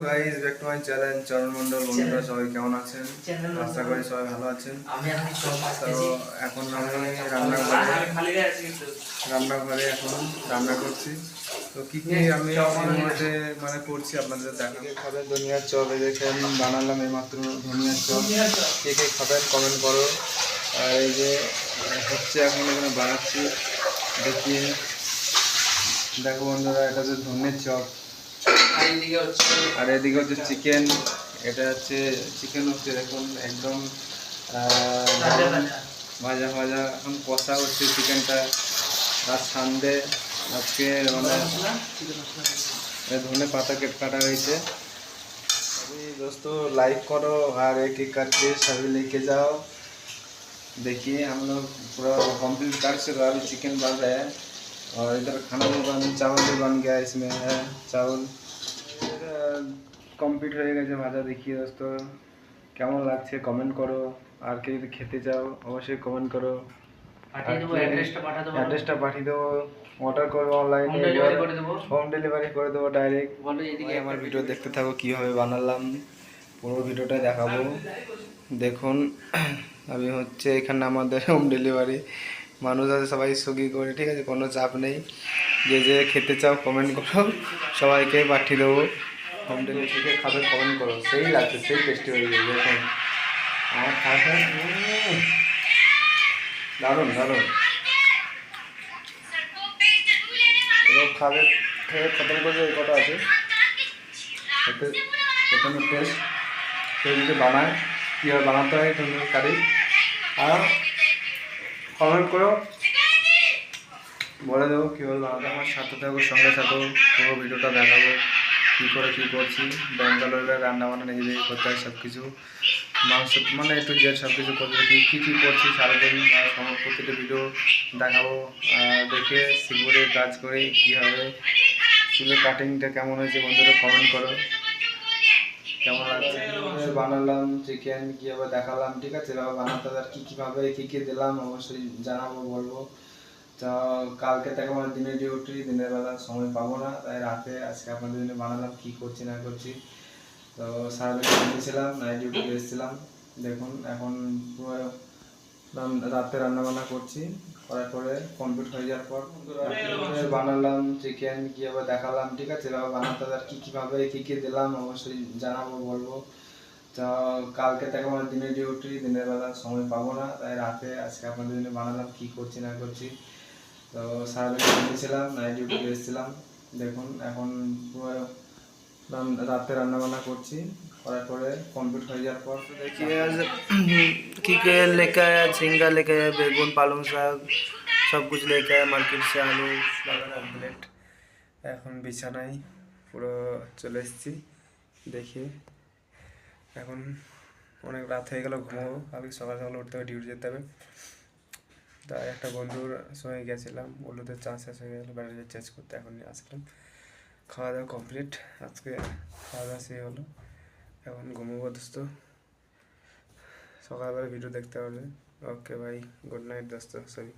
Guys back to my channel চরণ মন্ডল। বন্ধুরা সবাই কেমন আছেন? আশা করি সবাই ভালো আছেন। তো এখন আমি রান্নাঘরে এখন রান্না করছি। তো কি কি আমি মধ্যে মানে করছি আপনাদের দেখাবো। খাবেন ধনিয়ার চপ, দেখে আমি বানালাম এইমাত্র ধনিয়ার চপ। কে কে খাবেন কমেন্ট করো। আর এই যে হচ্ছে এখন এখানে বানাচ্ছি, দেখিয়ে দেখো বন্ধুরা, এটা হচ্ছে ধনিয়ার চপ। আর এদিকে হচ্ছে চিকেন, এটা হচ্ছে চিকেন হচ্ছে দেখুন একদম ভাজা ভাজা, এখন কষা হচ্ছে চিকেনটা। আর সানডে আজকে মানে ধনে পাতা কাটা হয়েছে। अभी दोस्तों लाइक करो और एक एक करके सभी लेके जाओ। देखिए हम लोग पूरा कंप्लीट कर चुका, अभी चिकन बन रहा है और इधर खाना भी चावल भी बन गया, इसमें है चावल কমপ্লিট হয়ে গেছে ভাজা। দেখিয়ে দোস্ত কেমন লাগছে কমেন্ট করো। আর কেউ যদি খেতে চাও অবশ্যই কমেন্ট করো, অ্যাড্রেসটা পাঠিয়ে দেবো। অর্ডার করবো অনলাইনে, হোম ডেলিভারি করে দেবো ডাইরেক্ট। আমার ভিডিও দেখতে থাকো কীভাবে বানালাম, পুরো ভিডিওটা দেখাবো। দেখুন আমি হচ্ছে এখানে আমাদের হোম ডেলিভারি মানুষ আছে, সবাই সুইগি করে, ঠিক আছে, কোনো চাপ নেই। যে যে খেতে চাও কমেন্ট করো, সবাইকে পাঠিয়ে দেবো। হোম ডেলিভারি থেকে খাবে কমেন্ট করো, সেই লাগছে, সেই টেস্টি হয়ে যাবে। দেখুন আমার খাওয়া দারুণ দারুণ। এবার খাবে, খেয়ে খতম করে এই কটা আছে এতে প্রথমে টেস্ট সেই যদি বানায় কীভাবে বানাতে হয় তুমি কারি, আর কমেন্ট করো, বলে দেবো কীভাবে বানাতে। আমার সাথে থাকো, সঙ্গে থাকো, পুরো ভিডিওটা দেখাবো কী করে কী করছি। ব্যাঙ্গালোরে রান্নাবান্না নিজেদের করতে হয় সব কিছু, মাংস মানে একটু যে সব কিছু করতে কী কী করছি সারাদিন, প্রতিটা ভিডিও দেখাবো। দেখে শিখবো কাজ করে কীভাবে চুলের কাটিংটা কেমন হয়েছে বন্ধুরা কমেন্ট করো, কেমন লাগছে। বানালাম চিকেন, কীভাবে দেখালাম, ঠিক আছে, এভাবে বানাতে আর কীভাবে কী কী দিলাম অবশ্যই জানাবো, বলবো। তো কালকে থেকে আমার দিনের ডিউটি, দিনের বেলা সময় পাবো না, তাই রাতে আজকে আপনাদের জন্য বানালাম কী করছি না করছি। তো সারাদিন ঘুমিয়েছিলাম, নাইট ডিউটি এসেছিলাম। দেখুন এখন পুরো রাতে রান্নাবান্না করছি, করার পরে কমপ্লিট হয়ে যাওয়ার পর বানালাম চিকেন, কীভাবে দেখালাম, ঠিক আছে, এভাবে বানাতে আর কীভাবে কী কী দিলাম অবশ্যই জানাবো, বলবো। তো কালকে থেকে আমার দিনের ডিউটি, দিনের বেলা সময় পাবো না, তাই রাতে আজকে আপনাদের জন্য বানালাম কী করছি না করছি। তো সারাদিন ঘুমিয়েছিলাম, নাইট ডিউটি এসেছিলাম। দেখুন এখন পুরো রাতে রান্নাবান্না করছি, করার পরে কমপ্লিট হয়ে যাওয়ার পর देखिए आज की के लेके आया, झींगा लेके आया, बेगुन, पालंग শাক सब कुछ लेके आया मार्केट से, आलू कमप्लीट। এখন বিছানায় পুরো চলে এসেছি। দেখি এখন অনেক রাত হয়ে গেল, ঘুমাবো, কালকে সকাল সকাল উঠতে হবে, ডিউটি যেতে হবে। তাই একটা বন্ধুর সঙ্গে গেছিলাম, ওগুলোতে চার্জ শেষ হয়ে গেলো, ব্যাটারি চেঞ্জ করতে, এখন নিয়ে আসলাম। খাওয়া দাওয়া কমপ্লিট, আজকে খাওয়া দাওয়া সেই হলো, এখন ঘুমোবো দোস্ত, সকালবেলা ভিডিও দেখতে হবে। ওকে ভাই, গুড নাইট দোস্ত সবই।